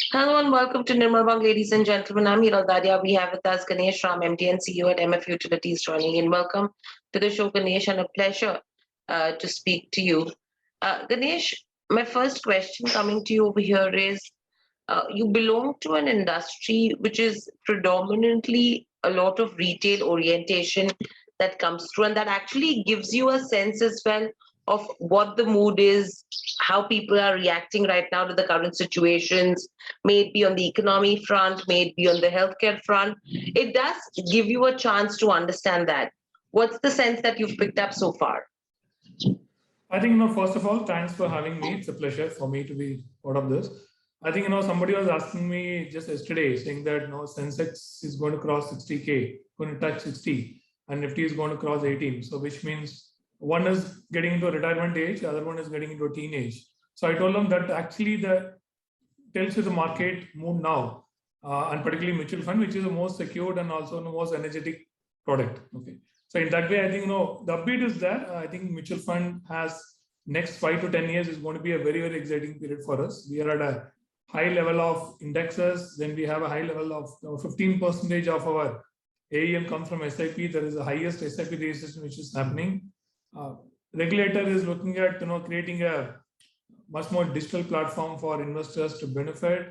Hello and welcome to Nirmal Bang, ladies and gentlemen. I'm Hiral Dadia. We have with us Ganesh Ram, MD and CEO at MF Utilities, joining in. Welcome to the show, Ganesh, and a pleasure to speak to you. Ganesh, my first question coming to you over here is you belong to an industry which is predominantly a lot of retail orientation that comes through, and that actually gives you a sense as well of what the mood is, how people are reacting right now to the current situations, may it be on the economy front, may it be on the healthcare front. It does give you a chance to understand that. What's the sense that you've picked up so far? I think, first of all, thanks for having me. It's a pleasure for me to be part of this. I think, somebody was asking me just yesterday saying that, Sensex is going to cross 60K, going to touch 60, and Nifty is going to cross 18. So, which means one is getting into a retirement age, the other one is getting into a teenage. So, I told them that actually the tells you the market mood now, and particularly mutual fund, which is the most secured and also the most energetic product. Okay. So in that way, I think the upbeat is there. I think mutual fund has next 5 to 10 years is going to be a very, very exciting period for us. We are at a high level of indexes. Then we have a high level of 15% of our AUM comes from SIP. There is the highest SIP registration which is happening. Regulator is looking at creating a much more digital platform for investors to benefit.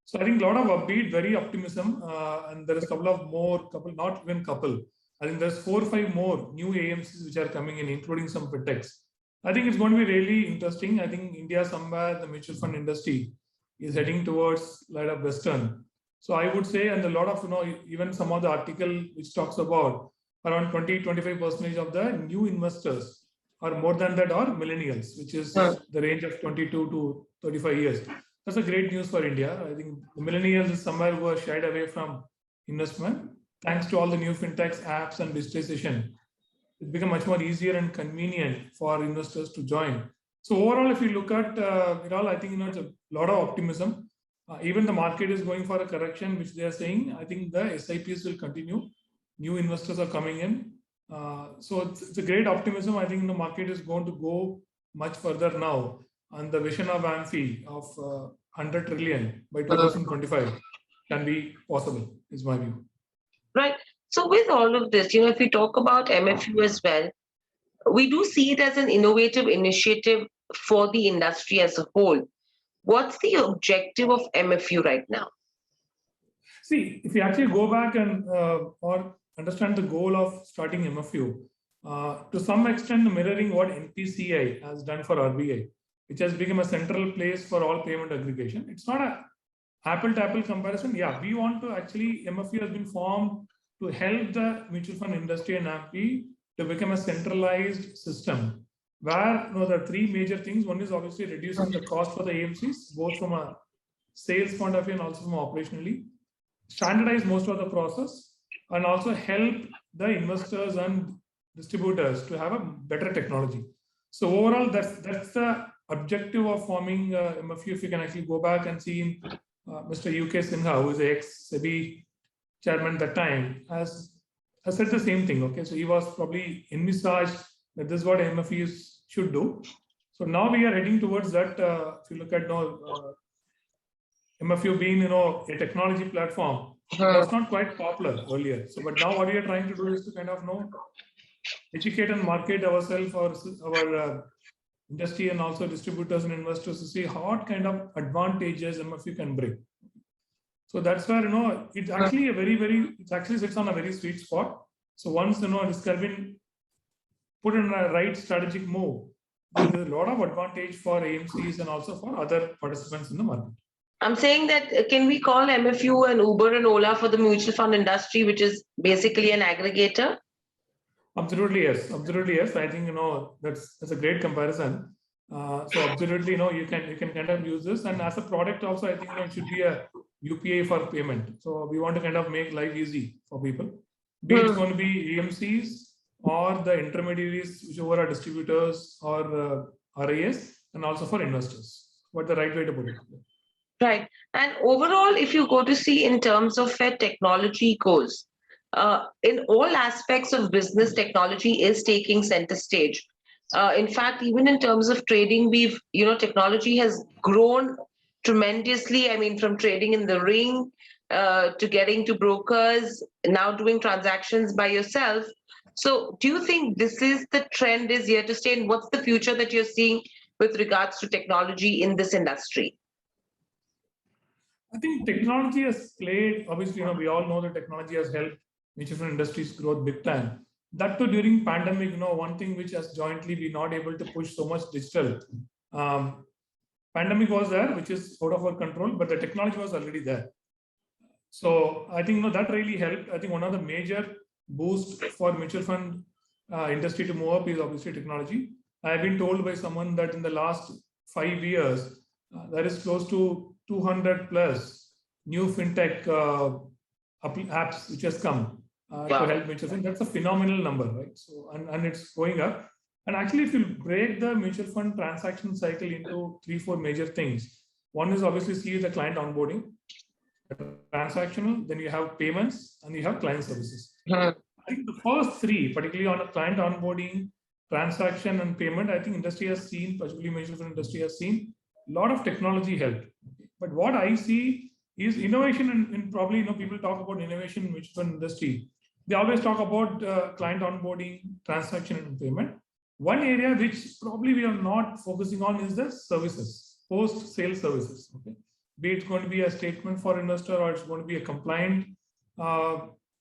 So I think a lot of upbeat, very optimism, and there is a not even couple. I think there's 4 or 5 more new AMCs which are coming in, including some fintechs. I think it's going to be really interesting. I think India somewhere, the mutual fund industry is heading towards like a Western. So I would say, and a lot of, even some of the article which talks about around 20-25% of the new investors or more than that are millennials, which is the range of 22 to 35 years. That's a great news for India. I think the millennials is somewhere who are shied away from investment. Thanks to all the new fintechs, apps, and digitization, it's become much more easier and convenient for investors to join. So overall, if you look at it all, I think it's a lot of optimism. Even the market is going for a correction, which they are saying. I think the SIPs will continue. New investors are coming in. So it's a great optimism. I think the market is going to go much further now. And the vision of AMFI of 100 trillion by 2025 can be possible, is my view. Right. So with all of this, if we talk about MFU as well, we do see it as an innovative initiative for the industry as a whole. What's the objective of MFU right now? See, if you actually go back and or understand the goal of starting MFU, to some extent mirroring what NPCI has done for RBI, which has become a central place for all payment aggregation. It's not a apple-to-apple comparison. Yeah, we want to actually, MFU has been formed to help the mutual fund industry and AMFI to become a centralized system where there are 3 major things. One is obviously reducing the cost for the AMCs, both from a sales point of view and also from operationally, standardize most of the process, and also help the investors and distributors to have a better technology. So overall, that's the objective of forming MFU. If you can actually go back and see Mr. UK Sinha, who is the ex-Sebi chairman at that time, has said the same thing. Okay, so he was probably envisaged that this is what MFUs should do. So now we are heading towards that. If you look at MFU being a technology platform, was not quite popular earlier. So, but now what we are trying to do is to kind of educate and market ourselves, our industry, and also distributors and investors to see what kind of advantages MFU can bring. So that's where it's actually it actually sits on a very sweet spot. So once this has been put in a right strategic move, there's a lot of advantage for AMCs and also for other participants in the market. I'm saying that can we call MFU and Uber and Ola for the mutual fund industry, which is basically an aggregator? Absolutely yes. Absolutely yes. I think that's a great comparison. So absolutely you can kind of use this, and as a product also, I think it should be a UPI for payment. So we want to kind of make life easy for people. Be it's going to be AMCs or the intermediaries, whichever are distributors or RIS, and also for investors. What the right way to put it? Right. And overall, if you go to see in terms of where technology goes, in all aspects of business, technology is taking center stage. In fact, even in terms of trading, technology has grown tremendously. I mean, from trading in the ring to getting to brokers, now doing transactions by yourself. So do you think this is the trend is here to stay? And what's the future that you're seeing with regards to technology in this industry? I think technology has played, obviously, we all know that technology has helped mutual fund industry's growth big time. That too during pandemic, one thing which has jointly been not able to push so much digital. Um, Pandemic was there, which is out of our control, but the technology was already there. So I think that really helped. I think one of the major boost for mutual fund industry to move up is obviously technology. I've been told by someone that in the last 5 years, there is close to 200 plus new fintech apps which has come to help mutual fund. That's a phenomenal number, right? So and it's going up. And actually, if you break the mutual fund transaction cycle into 3-4 major things, one is obviously see the client onboarding, transactional, then you have payments, and you have client services. I think the first three, particularly on a client onboarding, transaction, and payment, I think industry has seen, particularly mutual fund industry has seen a lot of technology help. But what I see is innovation, and probably people talk about innovation in mutual fund industry. They always talk about client onboarding, transaction, and payment. One area which probably we are not focusing on is the services, post-sale services. Okay, be it's going to be a statement for investor, or it's going to be a compliant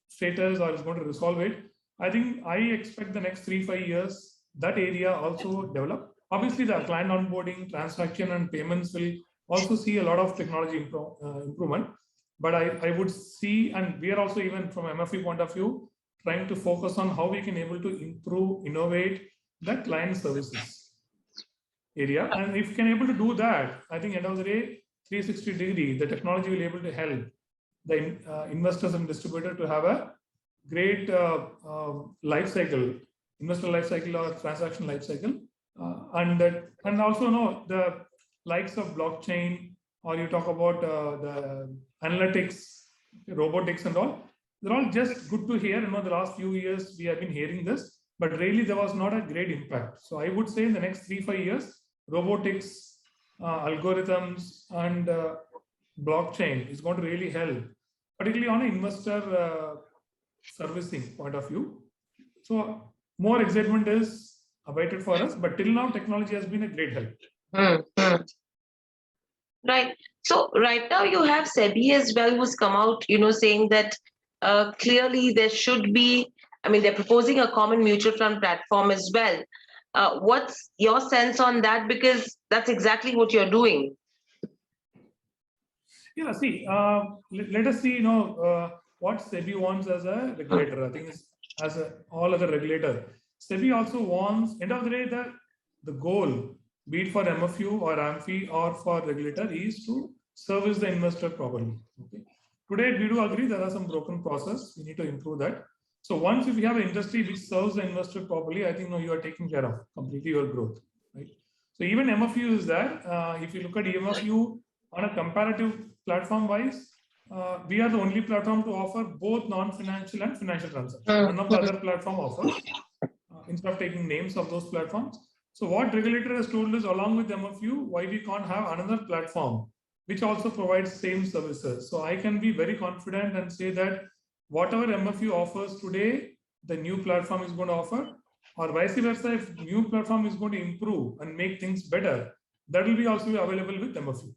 status, or it's going to resolve it. I think I expect the next 3-5 years that area also develop. Obviously, the client onboarding, transaction, and payments will also see a lot of technology improvement. But I would see, and we are also even from MFE point of view, trying to focus on how we can able to improve, innovate the client services area. And if you can able to do that, I think end of the day, 360-degree, the technology will be able to help the investors and distributor to have a great life cycle, investor life cycle or transaction life cycle, and also the likes of blockchain, or you talk about the analytics, robotics, and all. They're all just good to hear. The last few years we have been hearing this, but really there was not a great impact. So I would say in the next 3-5 years, robotics, algorithms, and blockchain is going to really help, particularly on an investor servicing point of view. So more excitement is awaited for us, but till now technology has been a great help. Right. So right now you have Sebi as well, who's come out, saying that clearly there should be, they're proposing a common mutual fund platform as well. What's your sense on that? Because that's exactly what you're doing. Yeah, see, let us see, what Sebi wants as a regulator. I think as all other regulator, Sebi also wants, end of the day, the goal, be it for MFU or AMFI or for regulator, is to service the investor properly. Okay. Today, we do agree there are some broken process. We need to improve that. So once if we have an industry which serves the investor properly, I think you are taking care of completely your growth, right? So even MFU is there. If you look at MFU on a comparative platform wise, we are the only platform to offer both non-financial and financial transactions. None of the other platform offers. Instead of taking names of those platforms. So what regulator has told us along with MFU, why we can't have another platform which also provides same services. So I can be very confident and say that whatever MFU offers today, the new platform is going to offer, or vice versa, if new platform is going to improve and make things better, that will be also available with MFU.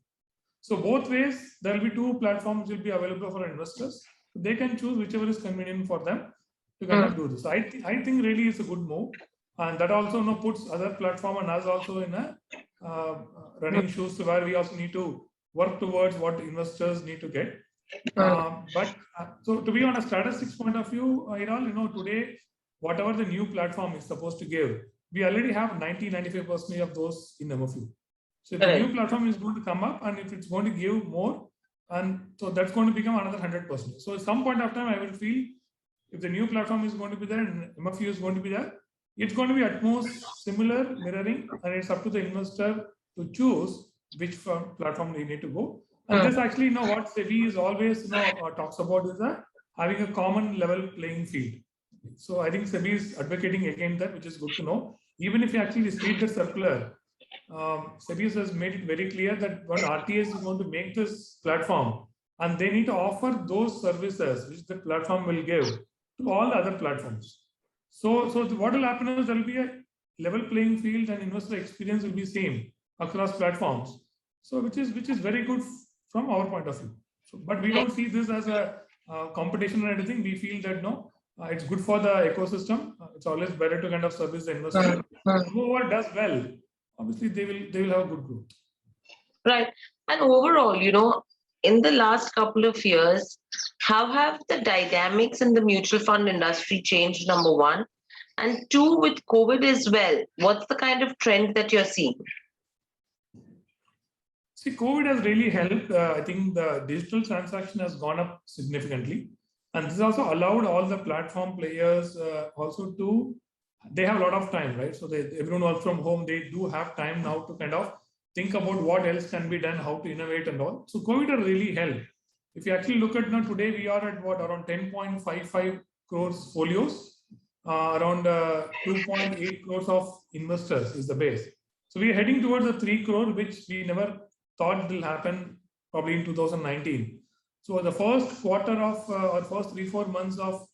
So both ways, there will be two platforms will be available for investors. They can choose whichever is convenient for them to kind of do this. I think really it's a good move, and that also puts other platform and us also in a running shoes, where we also need to work towards what investors need to get. So to be on a statistics point of view, today, whatever the new platform is supposed to give, we already have 90-95% of those in MFU. So if the new platform is going to come up, and if it's going to give more, and so that's going to become another 100%. So at some point of time, I will feel if the new platform is going to be there and MFU is going to be there, it's going to be at most similar mirroring, and it's up to the investor to choose which platform they need to go. And this actually, what Sebi is always, talks about is that having a common level playing field. So I think Sebi is advocating again that, which is good to know. Even if you actually read the circular, Sebi has made it very clear that what RTS is going to make this platform, and they need to offer those services which the platform will give to all the other platforms. So what will happen is there will be a level playing field and investor experience will be same across platforms. So which is very good from our point of view. So, but we don't see this as a competition or anything. We feel that no, it's good for the ecosystem. It's always better to kind of service the investor. Whoever does well, obviously they will have good growth. Right. And overall, in the last couple of years, how have the dynamics in the mutual fund industry changed, number one? And two, with COVID as well, what's the kind of trend that you're seeing? See, COVID has really helped. I think the digital transaction has gone up significantly. And this also allowed all the platform players also to, they have a lot of time, right? So everyone works from home, they do have time now to kind of think about what else can be done, how to innovate and all. So COVID has really helped. If you actually look at now, today we are at what, around 10.55 crores folios, around 2.8 crores of investors is the base. So we are heading towards the 3 crore, which we never thought will happen probably in 2019. So the first quarter of or first 3-4 months of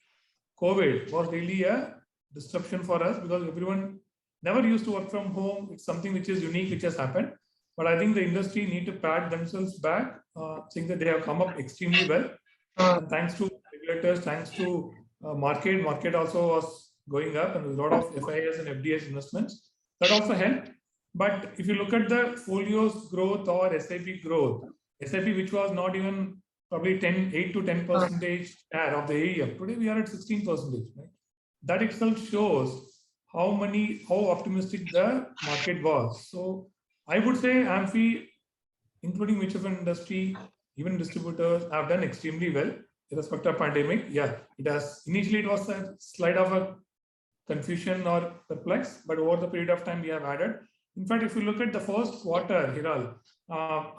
COVID was really a disruption for us because everyone never used to work from home. It's something which is unique, which has happened. But I think the industry need to pat themselves back, saying that they have come up extremely well. And thanks to regulators, thanks to market also was going up and a lot of FIS and FDS investments. That also helped. But if you look at the folios growth or SIP growth, SIP which was not even probably 8 to 10% share of the AUM, today we are at 16%. Right? That itself shows how optimistic the market was. So I would say AMFI, including mutual fund industry, even distributors, have done extremely well irrespective of pandemic. Yeah, initially it was a slide of a confusion or perplex, but over the period of time we have added. In fact, if you look at the first quarter, Hiral,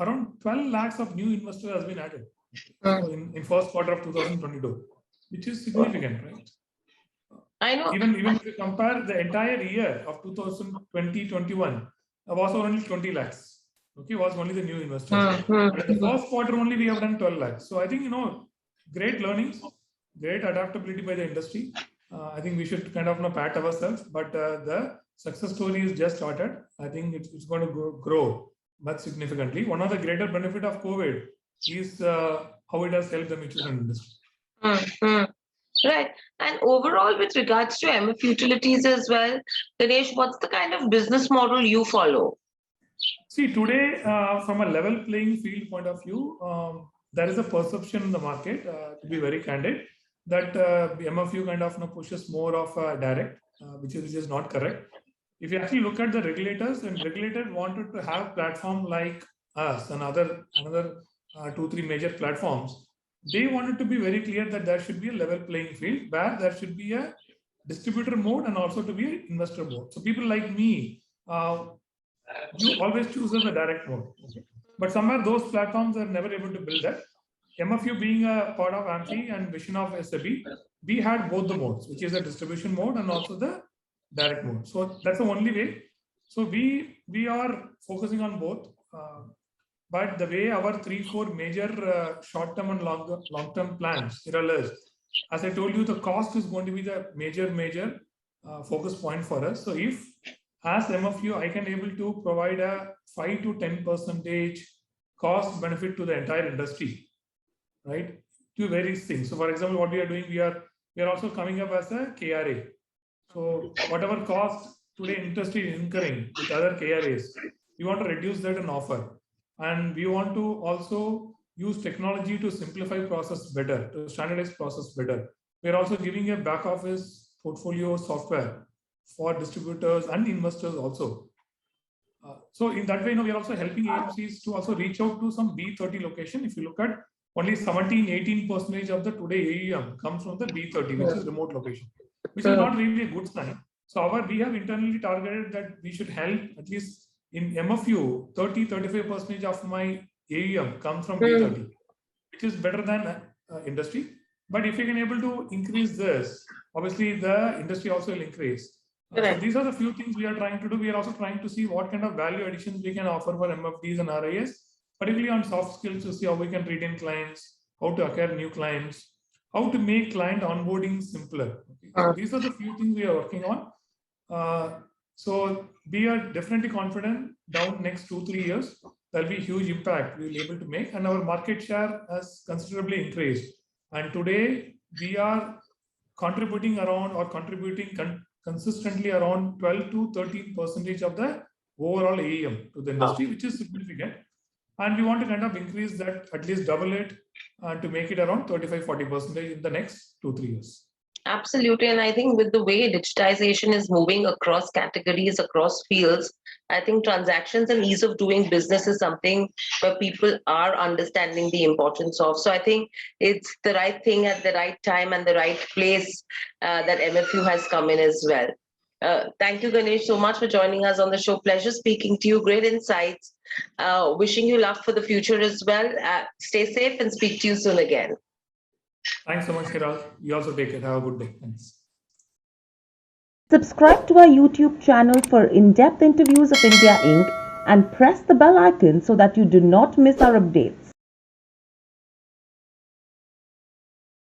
around 12 lakhs of new investors has been added so in first quarter of 2022, which is significant, right? I know. Even if you compare the entire year of 2020-21, was only 20 lakhs. Okay, was only the new investors. But the first quarter only we have done 12 lakhs. So I think great learnings, great adaptability by the industry. I think we should kind of pat ourselves, but the success story is just started. I think it's going to grow much significantly. One of the greater benefit of COVID is how it has helped the mutual fund industry. Right. And overall, with regards to MF utilities as well, Ganesh, what's the kind of business model you follow? See, today, from a level playing field point of view, there is a perception in the market, to be very candid, that MFU kind of pushes more of direct, which is not correct. If you actually look at the regulators, and regulators wanted to have platform like us and another 2-3 major platforms, they wanted to be very clear that there should be a level playing field where there should be a distributor mode and also to be an investor mode. So people like me, you always choose the direct mode. But somewhere those platforms are never able to build that. MFU being a part of AMFI and vision of Sebi, we had both the modes, which is the distribution mode and also the direct mode. So that's the only way. So we are focusing on both. But the way our 3-4 major short-term and long-term plans, as I told you, the cost is going to be the major focus point for us. So if as MFU, I can able to provide a 5 to 10% cost benefit to the entire industry, right? To various things. So for example, what we are doing, we are also coming up as a KRA. So whatever cost today industry is incurring with other KRAs, we want to reduce that and offer. And we want to also use technology to simplify process better, to standardize process better. We are also giving a back office portfolio software for distributors and investors also. So in that way, we are also helping AMCs to also reach out to some B30 location. If you look at only 17-18% of the today AUM comes from the B30, which is remote location, which is not really a good sign. So we have internally targeted that we should help at least in MFU, 30-35% of my AUM comes from B30, which is better than industry. But if you can able to increase this, obviously the industry also will increase. So Correct. these are the few things we are trying to do. We are also trying to see what kind of value additions we can offer for MFDs and RIAs, particularly on soft skills, to see how we can retain clients, how to acquire new clients, how to make client onboarding simpler. Okay. So these are the few things we are working on. So we are definitely confident down next 2-3 years there'll be huge impact we'll be able to make, and our market share has considerably increased. And today we are contributing around or contributing consistently around 12 to 13% of the overall AUM to the industry, which is significant. And we want to kind of increase that, at least double it, to make it around 35-40% in the next 2-3 years. Absolutely. And I think with the way digitization is moving across categories, across fields, I think transactions and ease of doing business is something where people are understanding the importance of. So I think it's the right thing at the right time and the right place that MFU has come in as well. Thank you, Ganesh, so much for joining us on the show. Pleasure speaking to you. Great insights. Wishing you luck for the future as well. Stay safe and speak to you soon again. Thanks so much, Hiral. You also take care. Have a good day. Thanks. Subscribe to our YouTube channel for in-depth interviews of India Inc. and press the bell icon so that you do not miss our updates.